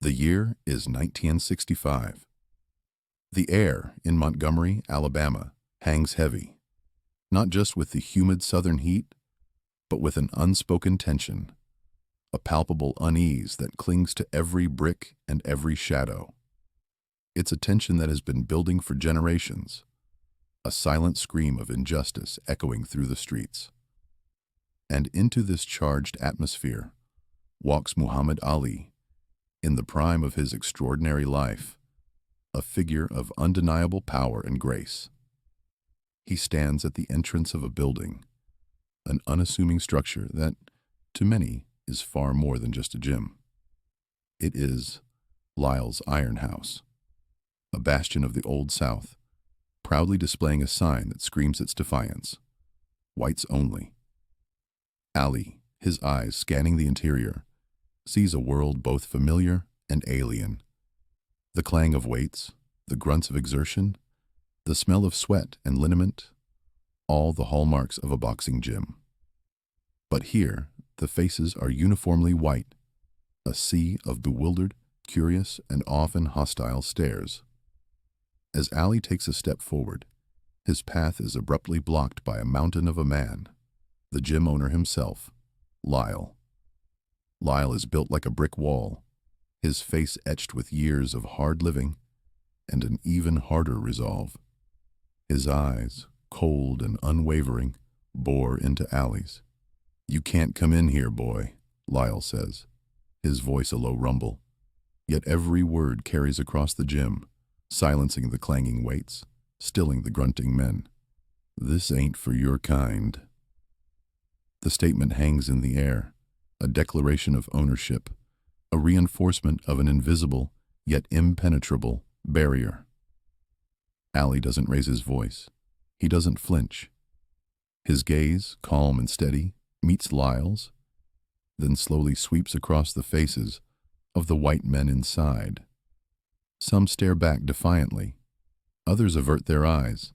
The year is 1965. The air in Montgomery, Alabama, hangs heavy, not just with the humid southern heat, but with an unspoken tension, a palpable unease that clings to every brick and every shadow. It's a tension that has been building for generations, a silent scream of injustice echoing through the streets. And into this charged atmosphere walks Muhammad Ali, in the prime of his extraordinary life, a figure of undeniable power and grace. He stands at the entrance of a building, an unassuming structure that, to many, is far more than just a gym. It is Lyle's Iron House, a bastion of the Old South, proudly displaying a sign that screams its defiance: whites only. Ali, his eyes scanning the interior, sees a world both familiar and alien. The clang of weights, the grunts of exertion, the smell of sweat and liniment, all the hallmarks of a boxing gym. But here, the faces are uniformly white, a sea of bewildered, curious, and often hostile stares. As Ali takes a step forward, his path is abruptly blocked by a mountain of a man, the gym owner himself, Lyle. Lyle is built like a brick wall, his face etched with years of hard living and an even harder resolve. His eyes, cold and unwavering, bore into Ali's. "You can't come in here, boy," Lyle says, his voice a low rumble. Yet every word carries across the gym, silencing the clanging weights, stilling the grunting men. "This ain't for your kind." The statement hangs in the air, a declaration of ownership, a reinforcement of an invisible, yet impenetrable, barrier. Ali doesn't raise his voice. He doesn't flinch. His gaze, calm and steady, meets Lyle's, then slowly sweeps across the faces of the white men inside. Some stare back defiantly. Others avert their eyes,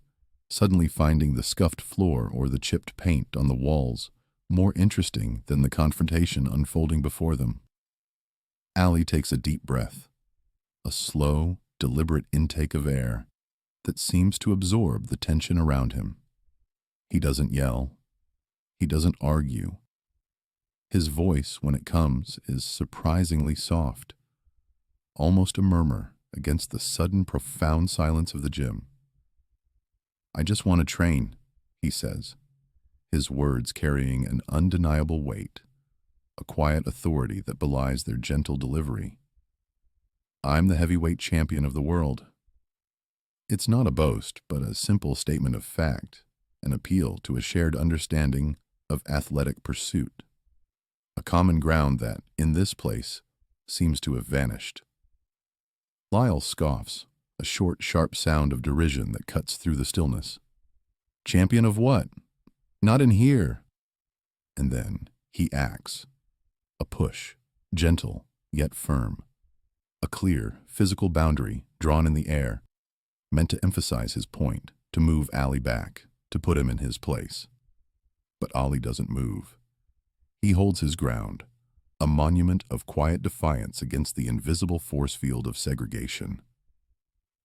suddenly finding the scuffed floor or the chipped paint on the walls more interesting than the confrontation unfolding before them. Ali takes a deep breath, a slow, deliberate intake of air that seems to absorb the tension around him. He doesn't yell. He doesn't argue. His voice, when it comes, is surprisingly soft, almost a murmur against the sudden profound silence of the gym. "I just want to train," he says, his words carrying an undeniable weight, a quiet authority that belies their gentle delivery. "I'm the heavyweight champion of the world." It's not a boast, but a simple statement of fact, an appeal to a shared understanding of athletic pursuit, a common ground that, in this place, seems to have vanished. Lyle scoffs, a short, sharp sound of derision that cuts through the stillness. "Champion of what? Not in here." And then he acts. A push, gentle yet firm. A clear, physical boundary drawn in the air, meant to emphasize his point, to move Ali back, to put him in his place. But Ali doesn't move. He holds his ground, a monument of quiet defiance against the invisible force field of segregation.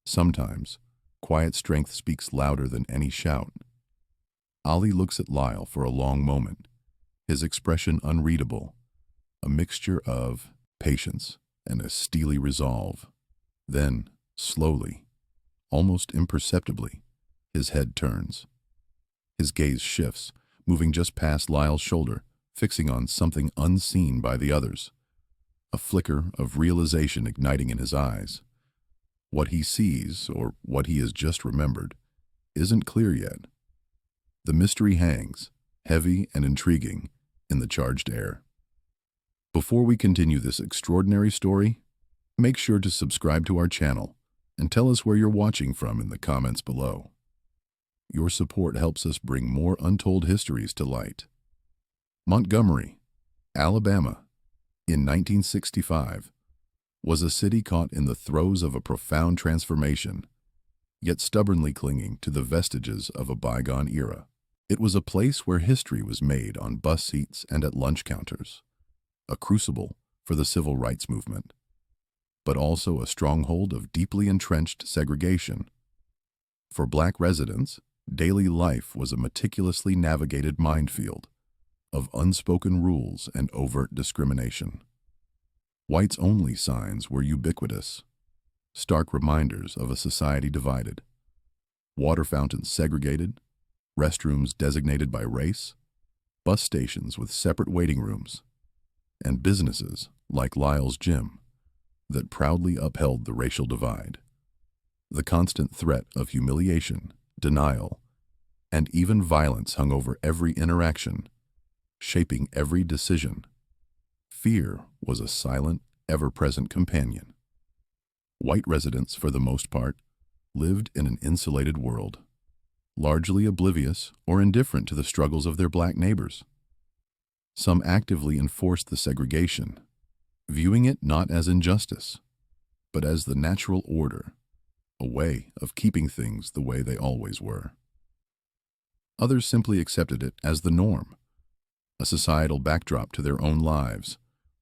Sometimes, quiet strength speaks louder than any shout. Ali looks at Lyle for a long moment, his expression unreadable, a mixture of patience and a steely resolve. Then, slowly, almost imperceptibly, his head turns. His gaze shifts, moving just past Lyle's shoulder, fixing on something unseen by the others. A flicker of realization igniting in his eyes. What he sees, or what he has just remembered, isn't clear yet. The mystery hangs, heavy and intriguing, in the charged air. Before we continue this extraordinary story, make sure to subscribe to our channel and tell us where you're watching from in the comments below. Your support helps us bring more untold histories to light. Montgomery, Alabama, in 1965, was a city caught in the throes of a profound transformation, yet stubbornly clinging to the vestiges of a bygone era. It was a place where history was made on bus seats and at lunch counters, a crucible for the civil rights movement. but also a stronghold of deeply entrenched segregation. For black residents, daily life was a meticulously navigated minefield of unspoken rules and overt discrimination. Whites-only signs were ubiquitous, stark reminders of a society divided. Water fountains segregated, restrooms designated by race, bus stations with separate waiting rooms, and businesses like Lyle's Gym that proudly upheld the racial divide. The constant threat of humiliation, denial, and even violence hung over every interaction, shaping every decision. Fear was a silent, ever-present companion. White residents, for the most part, lived in an insulated world, largely oblivious or indifferent to the struggles of their black neighbors. Some actively enforced the segregation, viewing it not as injustice, but as the natural order, a way of keeping things the way they always were. Others simply accepted it as the norm, a societal backdrop to their own lives,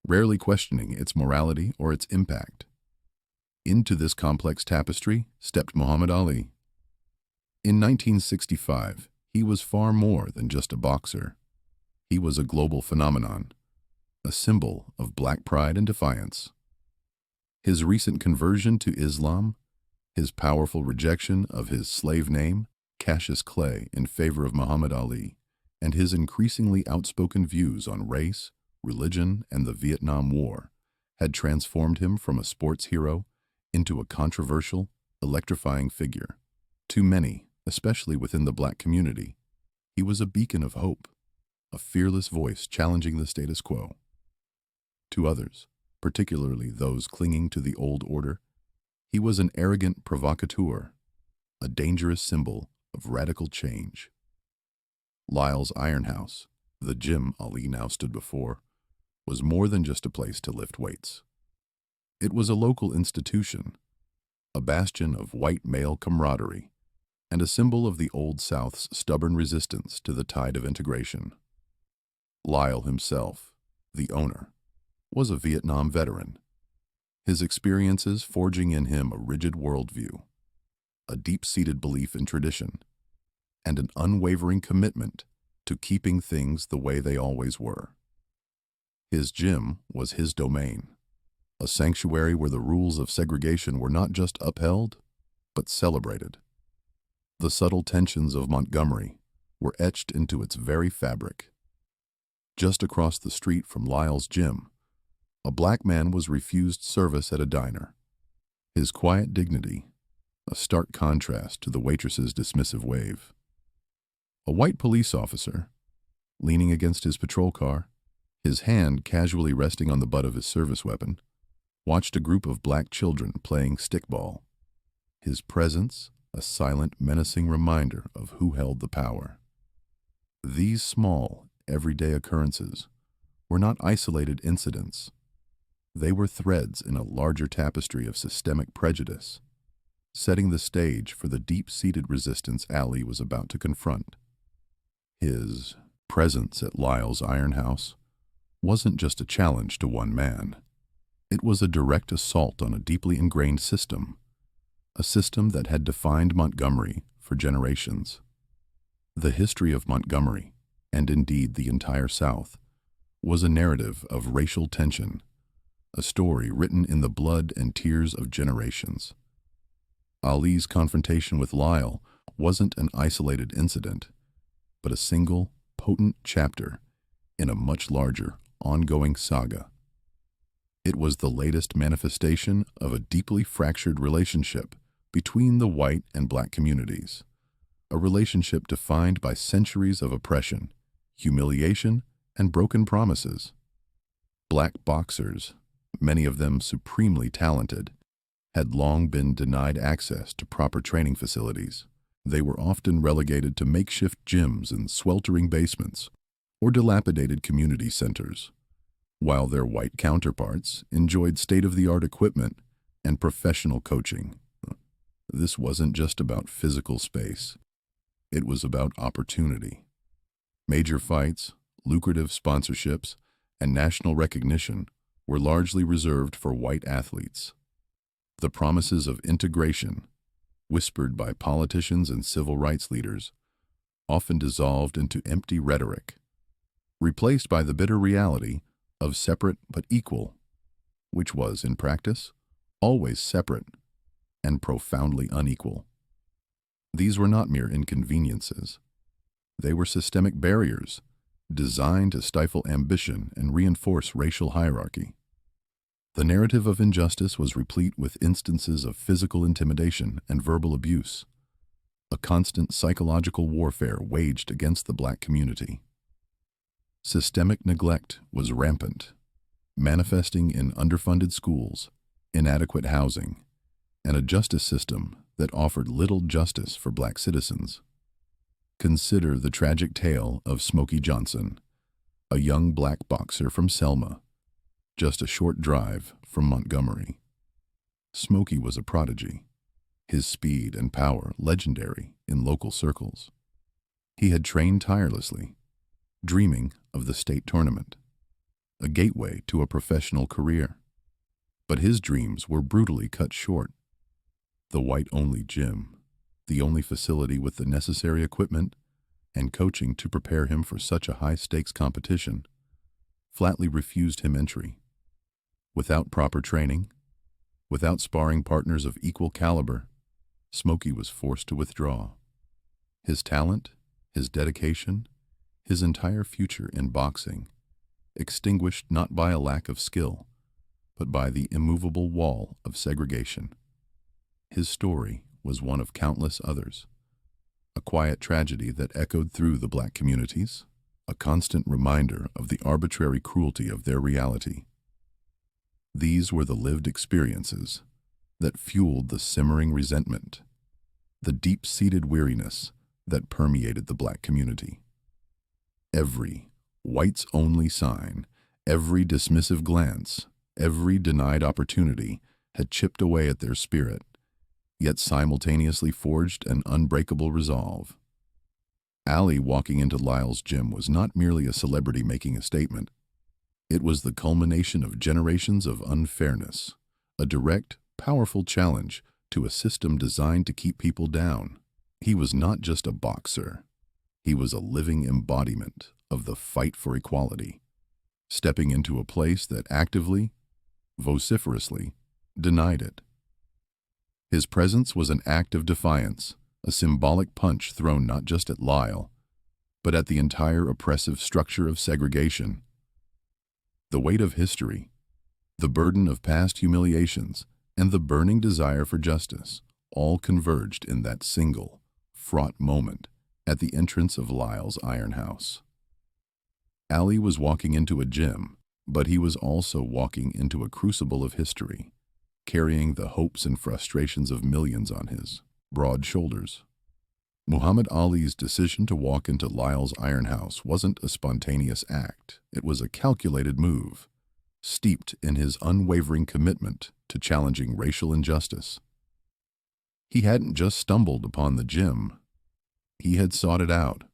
rarely questioning its morality or its impact. Into this complex tapestry stepped Muhammad Ali. In 1965, he was far more than just a boxer. He was a global phenomenon, a symbol of black pride and defiance. His recent conversion to Islam, his powerful rejection of his slave name, Cassius Clay, in favor of Muhammad Ali, and his increasingly outspoken views on race, religion, and the Vietnam War had transformed him from a sports hero into a controversial, electrifying figure. To many, especially within the black community, he was a beacon of hope, a fearless voice challenging the status quo. To others, particularly those clinging to the old order, he was an arrogant provocateur, a dangerous symbol of radical change. Lyle's Iron House, the gym Ali now stood before, was more than just a place to lift weights. It was a local institution, a bastion of white male camaraderie, and a symbol of the Old South's stubborn resistance to the tide of integration. Lyle himself, the owner, was a Vietnam veteran, his experiences forging in him a rigid worldview, a deep-seated belief in tradition, and an unwavering commitment to keeping things the way they always were. His gym was his domain, a sanctuary where the rules of segregation were not just upheld, but celebrated. The subtle tensions of Montgomery were etched into its very fabric. Just across the street from Lyle's Gym, a black man was refused service at a diner. His quiet dignity, a stark contrast to the waitress's dismissive wave. A white police officer, leaning against his patrol car, his hand casually resting on the butt of his service weapon, watched a group of black children playing stickball. His presence, a silent, menacing reminder of who held the power. These small, everyday occurrences were not isolated incidents. They were threads in a larger tapestry of systemic prejudice, setting the stage for the deep-seated resistance Ali was about to confront. His presence at Lyle's Iron House wasn't just a challenge to one man. It was a direct assault on a deeply ingrained system, a system that had defined Montgomery for generations. The history of Montgomery, and indeed the entire South, was a narrative of racial tension, a story written in the blood and tears of generations. Ali's confrontation with Lyle wasn't an isolated incident, but a single, potent chapter in a much larger, ongoing saga. It was the latest manifestation of a deeply fractured relationship between the white and black communities, a relationship defined by centuries of oppression, humiliation, and broken promises. Black boxers, many of them supremely talented, had long been denied access to proper training facilities. They were often relegated to makeshift gyms in sweltering basements or dilapidated community centers, while their white counterparts enjoyed state-of-the-art equipment and professional coaching. This wasn't just about physical space. It was about opportunity. Major fights, lucrative sponsorships, and national recognition were largely reserved for white athletes. The promises of integration, whispered by politicians and civil rights leaders, often dissolved into empty rhetoric, replaced by the bitter reality of separate but equal, which was, in practice, always separate and profoundly unequal. These were not mere inconveniences. They were systemic barriers designed to stifle ambition and reinforce racial hierarchy. The narrative of injustice was replete with instances of physical intimidation and verbal abuse, a constant psychological warfare waged against the Black community. Systemic neglect was rampant, manifesting in underfunded schools, inadequate housing, and a justice system that offered little justice for Black citizens. Consider the tragic tale of Smokey Johnson, a young Black boxer from Selma, just a short drive from Montgomery. Smokey was a prodigy, his speed and power legendary in local circles. He had trained tirelessly, dreaming of the state tournament, a gateway to a professional career. But his dreams were brutally cut short. The white-only gym, the only facility with the necessary equipment and coaching to prepare him for such a high-stakes competition, flatly refused him entry. Without proper training, without sparring partners of equal caliber, Smokey was forced to withdraw. His talent, his dedication, his entire future in boxing, extinguished not by a lack of skill, but by the immovable wall of segregation. His story was one of countless others, a quiet tragedy that echoed through the Black communities, a constant reminder of the arbitrary cruelty of their reality. These were the lived experiences that fueled the simmering resentment, the deep-seated weariness that permeated the Black community. Every whites-only sign, every dismissive glance, every denied opportunity had chipped away at their spirit, yet simultaneously forged an unbreakable resolve. Ali walking into Lyle's gym was not merely a celebrity making a statement. It was the culmination of generations of unfairness, a direct, powerful challenge to a system designed to keep people down. He was not just a boxer. He was a living embodiment of the fight for equality, stepping into a place that actively, vociferously, denied it. His presence was an act of defiance, a symbolic punch thrown not just at Lyle, but at the entire oppressive structure of segregation. The weight of history, the burden of past humiliations, and the burning desire for justice all converged in that single, fraught moment at the entrance of Lyle's Iron House. Ali was walking into a gym, but he was also walking into a crucible of history, carrying the hopes and frustrations of millions on his broad shoulders. Muhammad Ali's decision to walk into Lyle's Iron House wasn't a spontaneous act. It was a calculated move, steeped in his unwavering commitment to challenging racial injustice. He hadn't just stumbled upon the gym. He had sought it out.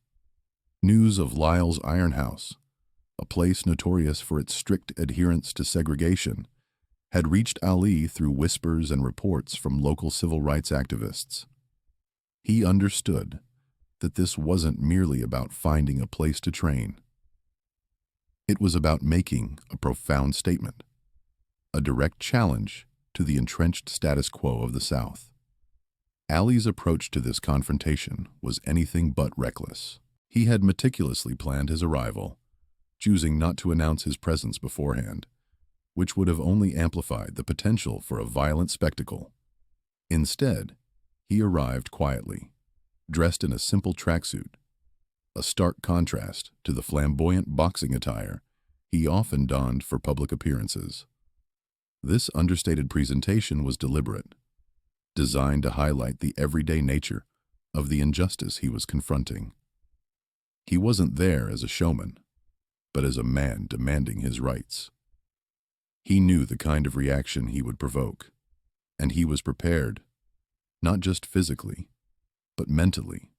News of Lyle's Iron House, a place notorious for its strict adherence to segregation, had reached Ali through whispers and reports from local civil rights activists. He understood that this wasn't merely about finding a place to train. It was about making a profound statement, a direct challenge to the entrenched status quo of the South. Ali's approach to this confrontation was anything but reckless. He had meticulously planned his arrival, choosing not to announce his presence beforehand, which would have only amplified the potential for a violent spectacle. Instead, he arrived quietly, dressed in a simple tracksuit, a stark contrast to the flamboyant boxing attire he often donned for public appearances. This understated presentation was deliberate, designed to highlight the everyday nature of the injustice he was confronting. He wasn't there as a showman, but as a man demanding his rights. He knew the kind of reaction he would provoke, and he was prepared, not just physically, but mentally,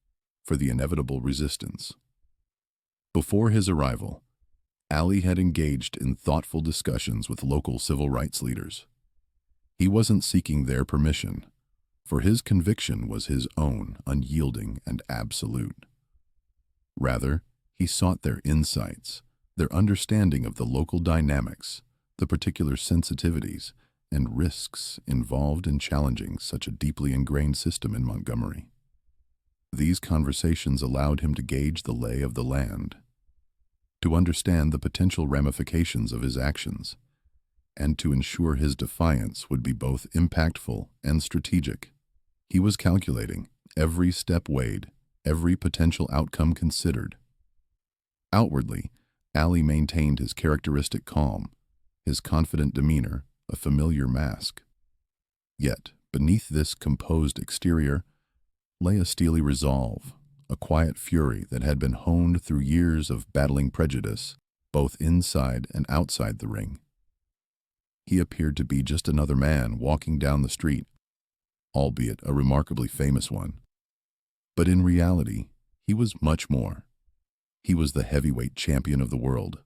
for the inevitable resistance. Before his arrival, Ali had engaged in thoughtful discussions with local civil rights leaders. He wasn't seeking their permission, for his conviction was his own, unyielding and absolute. Rather, he sought their insights, their understanding of the local dynamics, the particular sensitivities and risks involved in challenging such a deeply ingrained system in Montgomery. These conversations allowed him to gauge the lay of the land, to understand the potential ramifications of his actions, and to ensure his defiance would be both impactful and strategic. He was calculating, every step weighed, every potential outcome considered. Outwardly, Ali maintained his characteristic calm, his confident demeanor, a familiar mask. Yet, beneath this composed exterior, lay a steely resolve, a quiet fury that had been honed through years of battling prejudice, both inside and outside the ring. He appeared to be just another man walking down the street, albeit a remarkably famous one. But in reality, he was much more. He was the heavyweight champion of the world,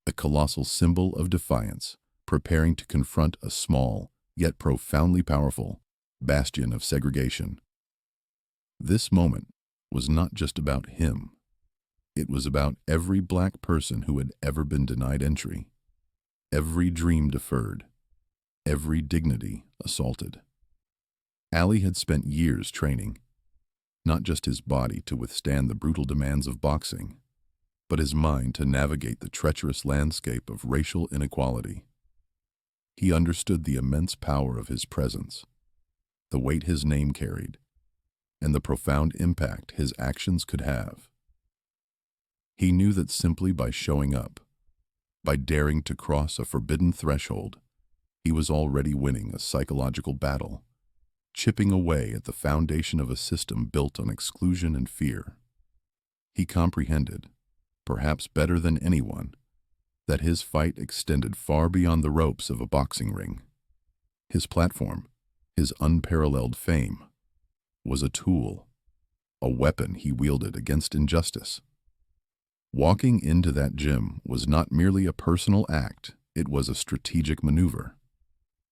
a colossal symbol of defiance, preparing to confront a small, yet profoundly powerful, bastion of segregation. This moment was not just about him. It was about every black person who had ever been denied entry, every dream deferred, every dignity assaulted. Ali had spent years training, not just his body to withstand the brutal demands of boxing, but his mind to navigate the treacherous landscape of racial inequality. He understood the immense power of his presence, the weight his name carried, and the profound impact his actions could have. He knew that simply by showing up, by daring to cross a forbidden threshold, he was already winning a psychological battle, chipping away at the foundation of a system built on exclusion and fear. He comprehended, perhaps better than anyone, that his fight extended far beyond the ropes of a boxing ring. His platform, his unparalleled fame, was a tool, a weapon he wielded against injustice. Walking into that gym was not merely a personal act, it was a strategic maneuver,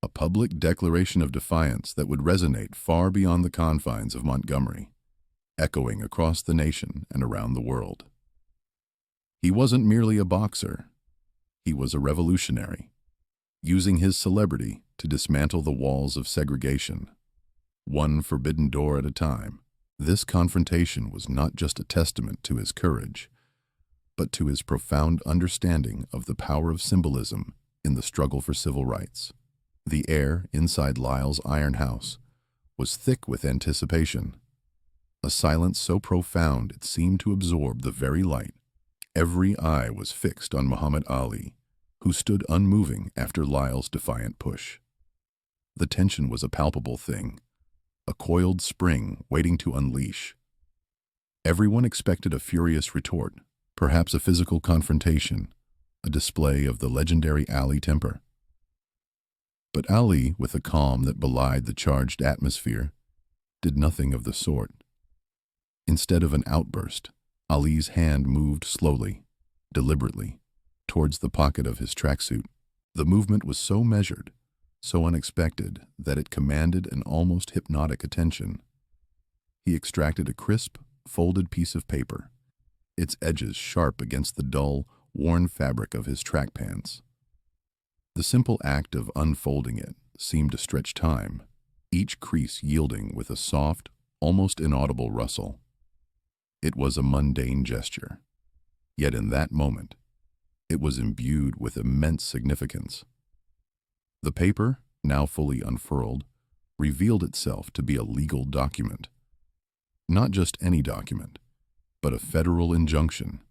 a public declaration of defiance that would resonate far beyond the confines of Montgomery, echoing across the nation and around the world. He wasn't merely a boxer, he was a revolutionary, using his celebrity to dismantle the walls of segregation, one forbidden door at a time. This confrontation was not just a testament to his courage, but to his profound understanding of the power of symbolism in the struggle for civil rights. The air inside Lyle's iron house was thick with anticipation, a silence so profound it seemed to absorb the very light. Every eye was fixed on Muhammad Ali, who stood unmoving after Lyle's defiant push. The tension was a palpable thing, a coiled spring waiting to unleash. Everyone expected a furious retort, perhaps a physical confrontation, a display of the legendary Ali temper. But Ali, with a calm that belied the charged atmosphere, did nothing of the sort. Instead of an outburst, Ali's hand moved slowly, deliberately, towards the pocket of his tracksuit. The movement was so measured, so unexpected, that it commanded an almost hypnotic attention. He extracted a crisp, folded piece of paper, its edges sharp against the dull, worn fabric of his track pants. The simple act of unfolding it seemed to stretch time, each crease yielding with a soft, almost inaudible rustle. It was a mundane gesture, yet in that moment, it was imbued with immense significance. The paper, now fully unfurled, revealed itself to be a legal document. Not just any document, but a federal injunction.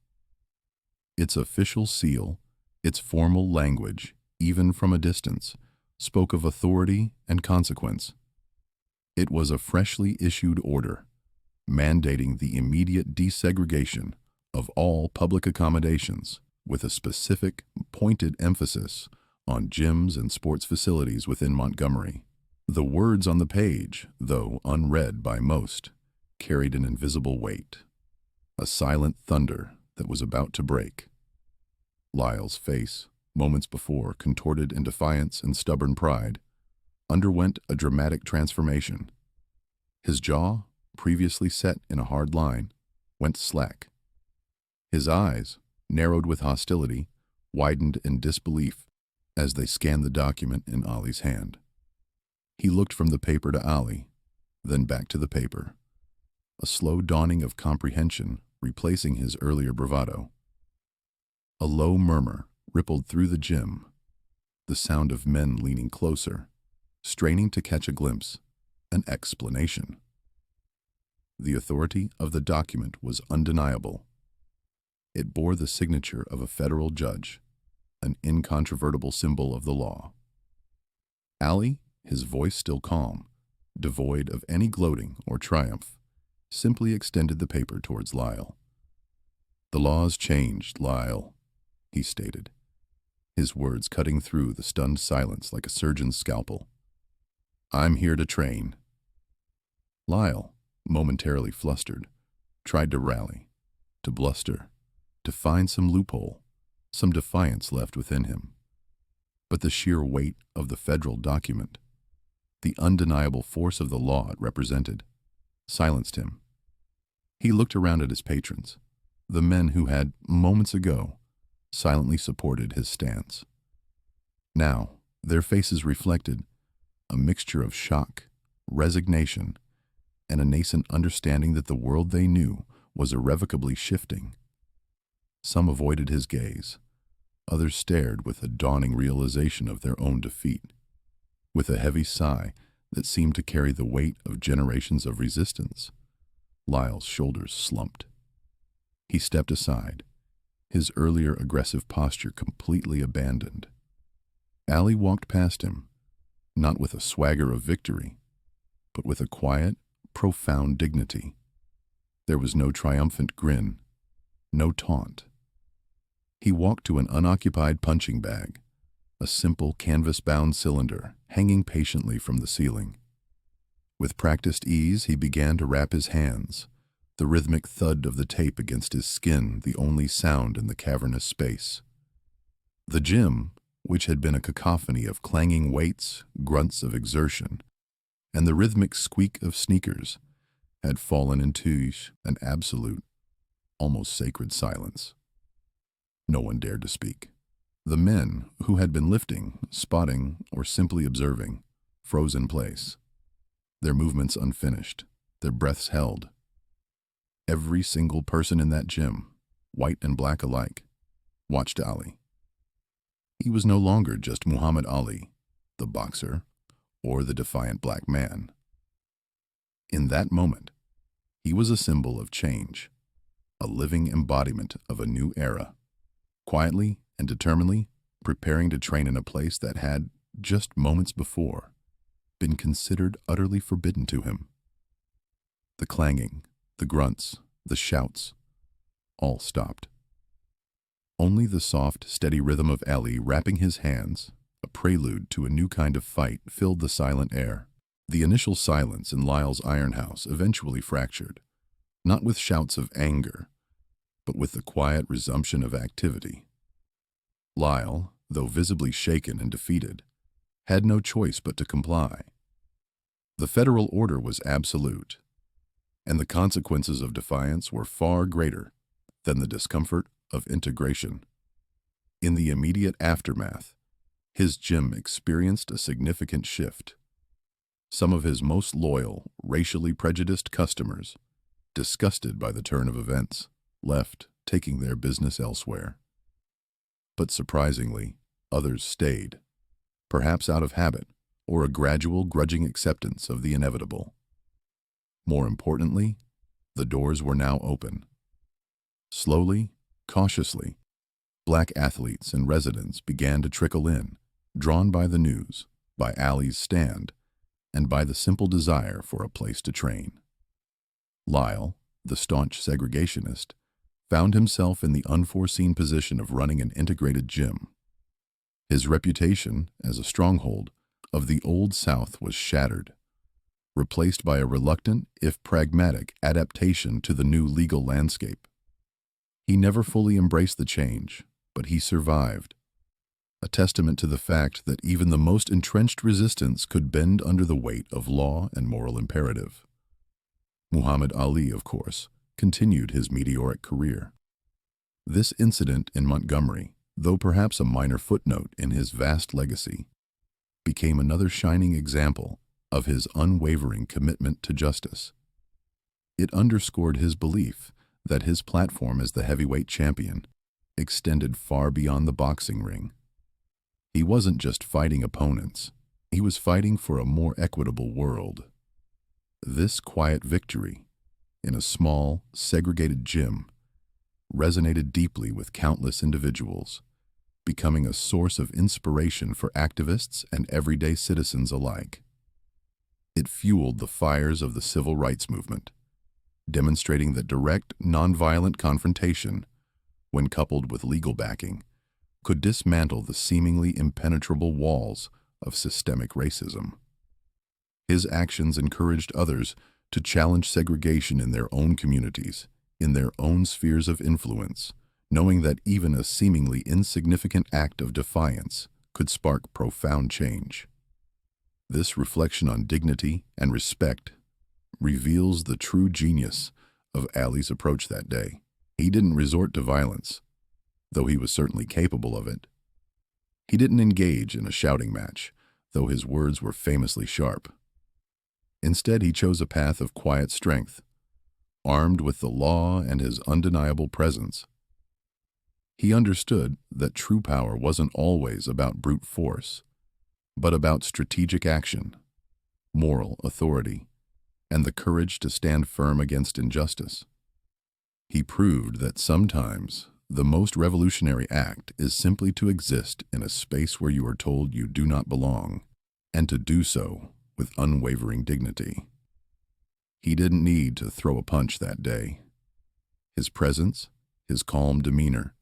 Its official seal, its formal language, even from a distance, spoke of authority and consequence. It was a freshly issued order, mandating the immediate desegregation of all public accommodations, with a specific, pointed emphasis on gyms and sports facilities within Montgomery. The words on the page, though unread by most, carried an invisible weight, a silent thunder that was about to break. Lyle's face, moments before contorted in defiance and stubborn pride, underwent a dramatic transformation. His jaw, previously set in a hard line, went slack. His eyes, narrowed with hostility, widened in disbelief as they scanned the document in Ali's hand. He looked from the paper to Ali, then back to the paper, a slow dawning of comprehension replacing his earlier bravado. A low murmur rippled through the gym, the sound of men leaning closer, straining to catch a glimpse, an explanation. The authority of the document was undeniable. It bore the signature of a federal judge, an incontrovertible symbol of the law. Ali, his voice still calm, devoid of any gloating or triumph, simply extended the paper towards Lyle. "The law's changed, Lyle," he stated, his words cutting through the stunned silence like a surgeon's scalpel. "I'm here to train." Lyle, momentarily flustered, tried to rally, to bluster, to find some loophole, some defiance left within him. But the sheer weight of the federal document, the undeniable force of the law it represented, silenced him. He looked around at his patrons, the men who had, moments ago, silently supported his stance. Now, their faces reflected a mixture of shock, resignation, and a nascent understanding that the world they knew was irrevocably shifting. Some avoided his gaze. Others stared with a dawning realization of their own defeat. With a heavy sigh that seemed to carry the weight of generations of resistance, Lyle's shoulders slumped. He stepped aside, his earlier aggressive posture completely abandoned. Ali walked past him, not with a swagger of victory, but with a quiet, profound dignity. There was no triumphant grin, no taunt. He walked to an unoccupied punching bag, a simple canvas-bound cylinder hanging patiently from the ceiling. With practiced ease, he began to wrap his hands, the rhythmic thud of the tape against his skin the only sound in the cavernous space. The gym, which had been a cacophony of clanging weights, grunts of exertion, and the rhythmic squeak of sneakers, had fallen into an absolute, almost sacred silence. No one dared to speak. The men, who had been lifting, spotting, or simply observing, froze in place, their movements unfinished, their breaths held. Every single person in that gym, white and black alike, watched Ali. He was no longer just Muhammad Ali, the boxer, or the defiant black man. In that moment, he was a symbol of change, a living embodiment of a new era, quietly and determinedly preparing to train in a place that had, just moments before, been considered utterly forbidden to him. The clanging, the grunts, the shouts, all stopped. Only the soft, steady rhythm of Ali rapping his hands, a prelude to a new kind of fight, filled the silent air. The initial silence in Lyle's iron house eventually fractured, not with shouts of anger, but with the quiet resumption of activity. Lyle, though visibly shaken and defeated, had no choice but to comply. The federal order was absolute, and the consequences of defiance were far greater than the discomfort of integration. In the immediate aftermath, his gym experienced a significant shift. Some of his most loyal, racially prejudiced customers, disgusted by the turn of events, left, taking their business elsewhere. But surprisingly, others stayed, perhaps out of habit or a gradual, grudging acceptance of the inevitable. More importantly, the doors were now open. Slowly, cautiously, black athletes and residents began to trickle in, drawn by the news, by Ali's stand, and by the simple desire for a place to train. Lyle, the staunch segregationist, found himself in the unforeseen position of running an integrated gym. His reputation as a stronghold of the Old South was shattered, replaced by a reluctant, if pragmatic, adaptation to the new legal landscape. He never fully embraced the change, but he survived. a testament to the fact that even the most entrenched resistance could bend under the weight of law and moral imperative. Muhammad Ali, of course, continued his meteoric career. This incident in Montgomery, though perhaps a minor footnote in his vast legacy, became another shining example of his unwavering commitment to justice. It underscored his belief that his platform as the heavyweight champion extended far beyond the boxing ring. He wasn't just fighting opponents, he was fighting for a more equitable world. This quiet victory, in a small, segregated gym, resonated deeply with countless individuals, becoming a source of inspiration for activists and everyday citizens alike. It fueled the fires of the civil rights movement, demonstrating that direct, nonviolent confrontation, when coupled with legal backing, could dismantle the seemingly impenetrable walls of systemic racism. His actions encouraged others to challenge segregation in their own communities, in their own spheres of influence, knowing that even a seemingly insignificant act of defiance could spark profound change. This reflection on dignity and respect reveals the true genius of Ali's approach that day. He didn't resort to violence, though he was certainly capable of it. He didn't engage in a shouting match, though his words were famously sharp. Instead, he chose a path of quiet strength, armed with the law and his undeniable presence. He understood that true power wasn't always about brute force, but about strategic action, moral authority, and the courage to stand firm against injustice. He proved that sometimes the most revolutionary act is simply to exist in a space where you are told you do not belong, and to do so with unwavering dignity. He didn't need to throw a punch that day. His presence, his calm demeanor,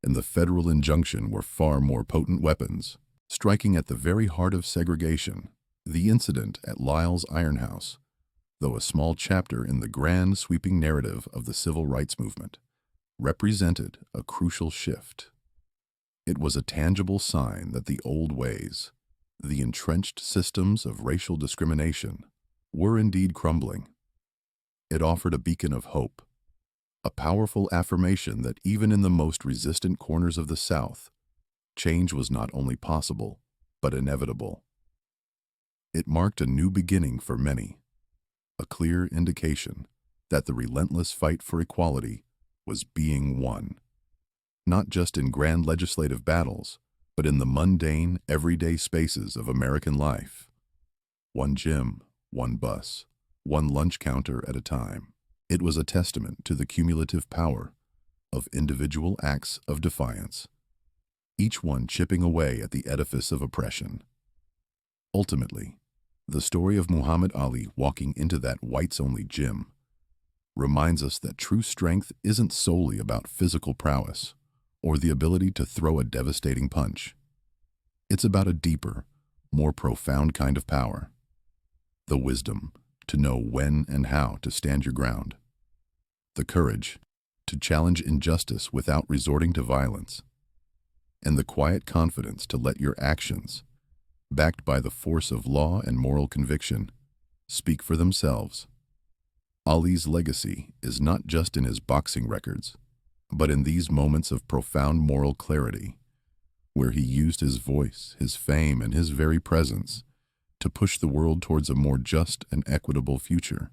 and the federal injunction were far more potent weapons, striking at the very heart of segregation. The incident at Lyle's Iron House, though a small chapter in the grand sweeping narrative of the civil rights movement, represented a crucial shift. It was a tangible sign that the old ways, the entrenched systems of racial discrimination, were indeed crumbling. It offered a beacon of hope, a powerful affirmation that even in the most resistant corners of the South, change was not only possible, but inevitable. It marked a new beginning for many, a clear indication that the relentless fight for equality was being won, not just in grand legislative battles, but in the mundane, everyday spaces of American life. One gym, one bus, one lunch counter at a time. It was a testament to the cumulative power of individual acts of defiance, each one chipping away at the edifice of oppression. Ultimately, the story of Muhammad Ali walking into that whites-only gym reminds us that true strength isn't solely about physical prowess or the ability to throw a devastating punch. It's about a deeper, more profound kind of power, the wisdom to know when and how to stand your ground, the courage to challenge injustice without resorting to violence, and the quiet confidence to let your actions, backed by the force of law and moral conviction, speak for themselves. Ali's legacy is not just in his boxing records, but in these moments of profound moral clarity, where he used his voice, his fame, and his very presence to push the world towards a more just and equitable future.